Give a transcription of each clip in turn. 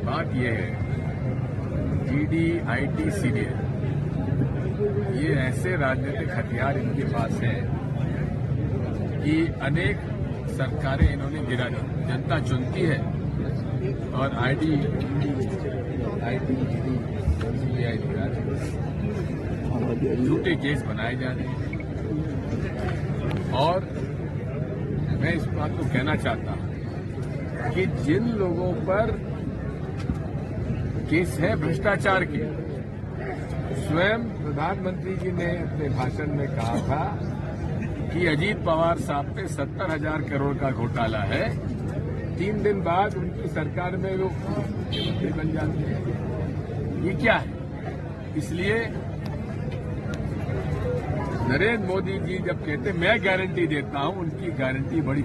बात यह है, ईडी, आईटी, सीबीआई ये ऐसे राजनीतिक हथियार इनके पास हैं कि अनेक सरकारें इन्होंने गिरा दी। जनता चुनती है और आईटी, ईडी, सीबीआई झूठे केस बनाए जा रहे हैं। और मैं इस बात को कहना चाहता हूं कि जिन लोगों पर केस है भ्रष्टाचार के, स्वयं प्रधानमंत्री जी ने अपने भाषण में कहा था कि अजीत पवार साहब पे 70,000 करोड़ का घोटाला है। 3 दिन बाद उनकी सरकार में वो मुख्यमंत्री बन जाते हैं। ये क्या है? इसलिए नरेंद्र मोदी जी जब कहते मैं गारंटी देता हूं, उनकी गारंटी बड़ी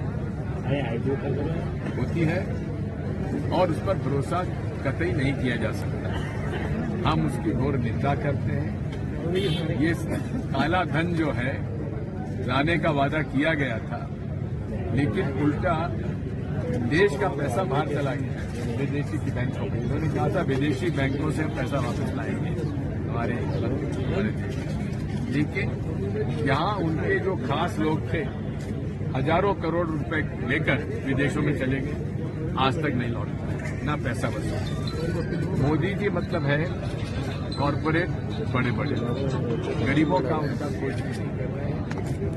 होती है और उस पर भरोसा कतई नहीं किया जा सकता। हम उसकी घोर निंदा करते हैं। ये काला धन जो है लाने का वादा किया गया था, लेकिन उल्टा देश का पैसा बाहर चला गया विदेशी बैंकों में। उन्होंने कहा था विदेशी बैंकों से पैसा वापस लाएंगे हमारे देश, लेकिन यहाँ उनके जो खास लोग थे हजारों करोड़ रुपए लेकर विदेशों में चले गए, आज तक नहीं लौट पाए, ना पैसा बचा। मोदी जी मतलब है कॉरपोरेट बड़े बड़े, गरीबों का उनका कोई नहीं कर रहे हैं,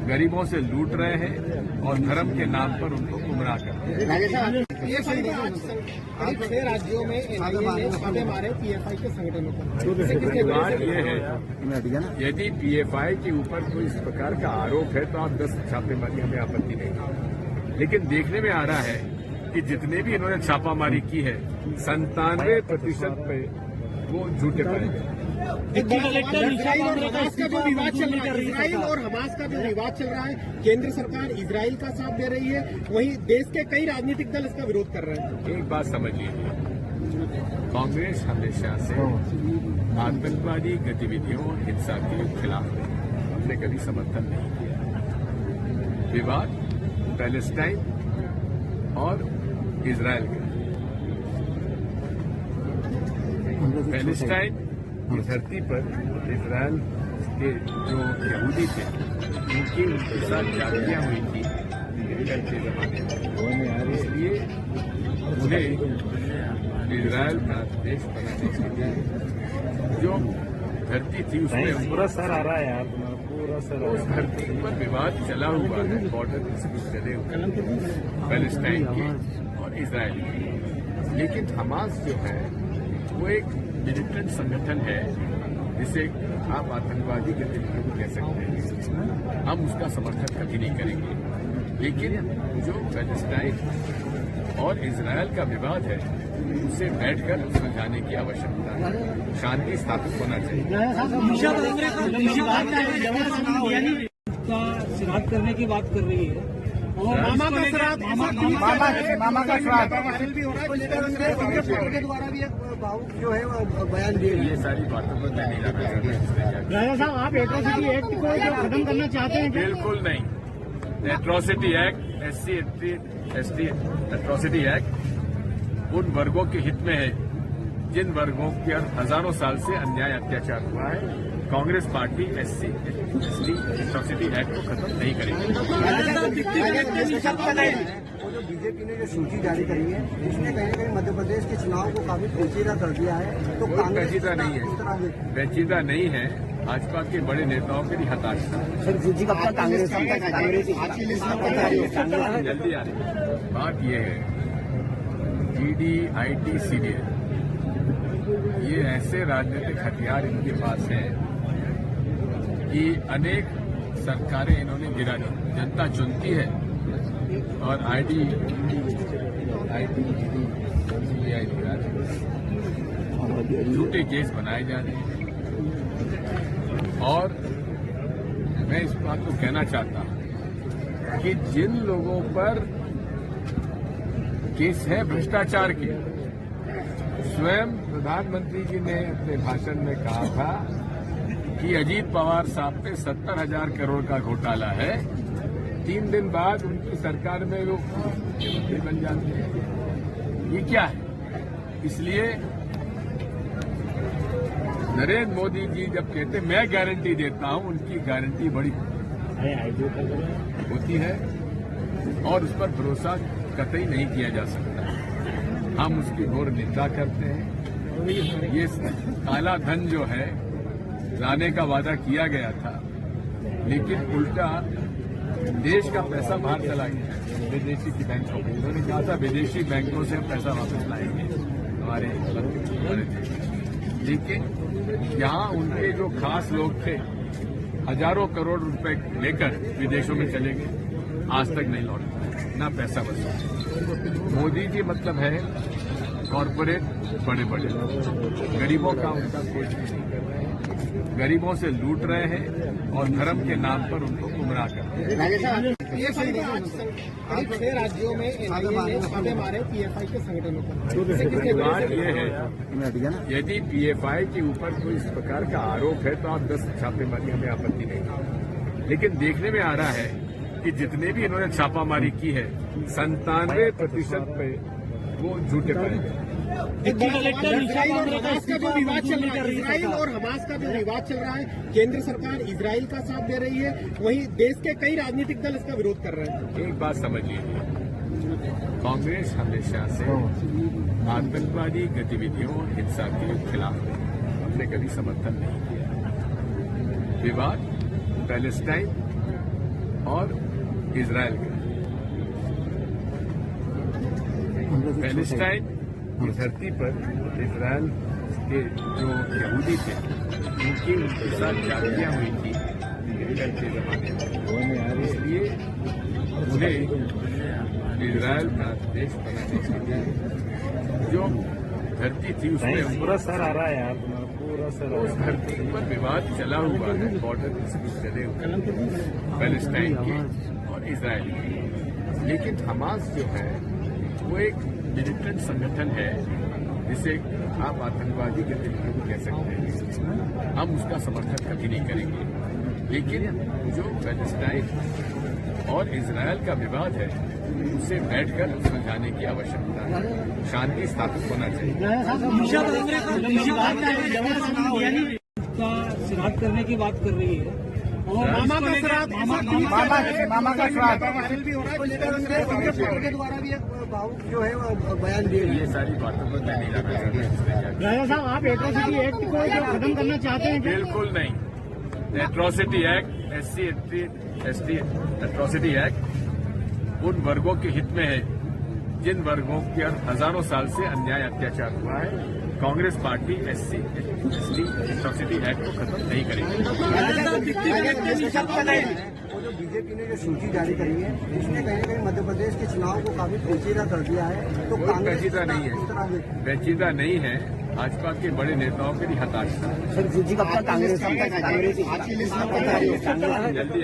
गरीबों से लूट रहे हैं और धर्म के नाम पर उनको गुमराह कर रहे हैं। ये 6 राज्यों में एनआईए ने छापे मारे पीएफआई के संगठनों पर। बात यह है, यदि पीएफआई के ऊपर कोई इस प्रकार का आरोप है तो आप 10 छापेमारी, हमें आपत्ति नहीं, लेकिन देखने में आ रहा है कि जितने भी इन्होंने छापामारी की है 97% पे वो झूठे पाए गए। इजराइल और हमास का जो विवाद चल रहा है, इजराइल और हमास का जो विवाद चल रहा है, केंद्र सरकार इजराइल का साथ दे रही है, वहीं देश के कई राजनीतिक दल इसका विरोध कर रहे हैं। एक बात समझ लीजिए, कांग्रेस हमेशा से आतंकवादी गतिविधियों और हिंसा के खिलाफ है, हमने कभी समर्थन नहीं किया। विवाद पैलेस्टाइन और इजराइल का, पैलेस्टाइन की धरती पर इजराइल के जो यहूदी थे उनके साथ जातियां हुई थी हिटलर के जमाने में, इसलिए उन्हें इजराइल का देश बनाने के लिए जो धरती थी उसमें पूरा सर आ रहा है यार, पूरा सर उस धरती पर विवाद चला हुआ है, बॉर्डर डिस्प्यूट चले हुए पैलेस्टाइन के और इजराइल के। लेकिन हमास जो है वो एक मिलिटेंट संगठन है, जिसे आप आतंकवादी गतिविधियों को कह सकते हैं, हम उसका समर्थन कभी नहीं करेंगे। लेकिन जो पैलेस्टाइन और इजराइल का विवाद है उसे बैठकर सुलझाने की आवश्यकता है, शांति स्थापित होना चाहिए। श्राद्ध करने की बात कर रही है और मामा का श्राद्ध भी हो रहा है, के द्वारा भी एक भावुक जो है बयान दिए। ये सारी बातों पर मैं नहीं जाना चाहता। राजा साहब, आप एट्रोसिटी एक्ट को खत्म करना चाहते हैं? बिल्कुल नहीं। Atrocity act, SC/ST atrocity act उन वर्गों के हित में है जिन वर्गों पर हजारों साल से अन्याय अत्याचार हुआ है। Congress party SC/ST atrocity act को खत्म नहीं करेगी। वो जो बीजेपी ने जो सूची जारी करी है उसने कहीं न कहीं मध्य प्रदेश के चुनाव को काफी पेचीदा कर दिया है, तो पेचीदा नहीं है, पेचीदा नहीं है। भाजपा के बड़े नेताओं के लिए हताशा जल्दी आ रही है। बात यह है, ईडी, आईटी, सीबीआई ये ऐसे राजनीतिक हथियार इनके पास हैं कि अनेक सरकारें इन्होंने गिरा दी। जनता चुनती है और आईटी, सीबीआई झूठे केस बनाए जा रहे हैं। और मैं इस बात को कहना चाहता हूं कि जिन लोगों पर केस है भ्रष्टाचार के, स्वयं प्रधानमंत्री जी ने अपने भाषण में कहा था कि अजीत पवार साहब पे 70,000 करोड़ का घोटाला है। 3 दिन बाद उनकी सरकार में वो मुख्यमंत्री बन जाते हैं। ये क्या है? इसलिए नरेंद्र मोदी जी जब कहते मैं गारंटी देता हूं, उनकी गारंटी बड़ी होती है और उस पर भरोसा कतई नहीं किया जा सकता। हम उसकी घोर निंदा करते हैं। ये काला धन जो है लाने का वादा किया गया था, लेकिन उल्टा देश का पैसा बाहर चला गया विदेशी की बैंकों में। उन्होंने कहा था विदेशी बैंकों से हम पैसा वापस लाएंगे हमारे देश, लेकिन यहाँ उनके जो खास लोग थे हजारों करोड़ रुपए लेकर विदेशों में चले गए, आज तक नहीं लौट पाए, ना पैसा बचा। मोदी जी मतलब है कॉरपोरेट बड़े बड़े, गरीबों का उनका कोई नहीं कर रहे हैं, गरीबों से लूट रहे हैं और धर्म के नाम पर उनको गुमराह कर रहे हैं। करीब 6 राज्यों में एनआईए ने छापे मारे पीएफआई के संगठनों पर। बात यह है, यदि पीएफआई के ऊपर कोई इस प्रकार का आरोप है तो आप 10 छापेमारी, हमें आपत्ति नहीं, लेकिन देखने में आ रहा है कि जितने भी इन्होंने छापामारी की है 97% पे वो झूठे पाए गए। इजराइल और हमास का जो विवाद चल रहा है, इजराइल और हमास का जो विवाद चल रहा है, केंद्र सरकार इजराइल का साथ दे रही है, वहीं देश के कई राजनीतिक दल इसका विरोध कर रहे हैं। एक बात समझ लीजिए, कांग्रेस हमेशा से आतंकवादी गतिविधियों, हिंसा के खिलाफ हमने कभी समर्थन नहीं किया। विवाद पैलेस्टाइन और इजराइल का, पैलेस्टाइन की धरती पर इजराइल के जो यहूदी थे उनके साथ शादियां हुई थी हिटलर के जमाने में, इसलिए उन्हें इजराइल का देश बनाने के लिए जो धरती थी उसमें पूरा सर आ रहा है यार, पूरा सर। उस धरती पर विवाद चला हुआ है, बॉर्डर चले हुए पैलेस्टाइन के और इजराइल के, लेकिन हमास जो है वो एक मिलिटेंट संगठन है जिसे आप आतंकवादी गतिविधियों कह सकते हैं, हम उसका समर्थन कभी नहीं करेंगे। लेकिन जो पैलेस्टाइन और इजराइल का विवाद है उसे बैठकर सुलझाने की आवश्यकता है, शांति स्थापित होना चाहिए। का श्राद्ध करने की बात कर रही है और मामा का श्राद्ध वायरल भी हो रहा है, के द्वारा भी एक भावुक जो है वो बयान दिए। ये सारी बातों पर मैं नहीं लाना चाहता। राजा साहब, आप एट्रोसिटी एक्ट को खत्म करना चाहते हैं? बिल्कुल नहीं। Atrocity act, SC/ST atrocity act उन वर्गों के हित में है जिन वर्गों पर हजारों साल से अन्याय अत्याचार हुआ है। Congress party SC/ST atrocity act को खत्म नहीं करेगी। वो जो बीजेपी ने जो सूची जारी करी है उसने कहीं न कहीं मध्य प्रदेश के चुनाव को काफी पेचीदा कर दिया है। तो कोई पेचीदा नहीं है, पेचीदा नहीं है, भाजपा के बड़े नेताओं की हताशा। सर सूची कब तक कांग्रेस जल्दी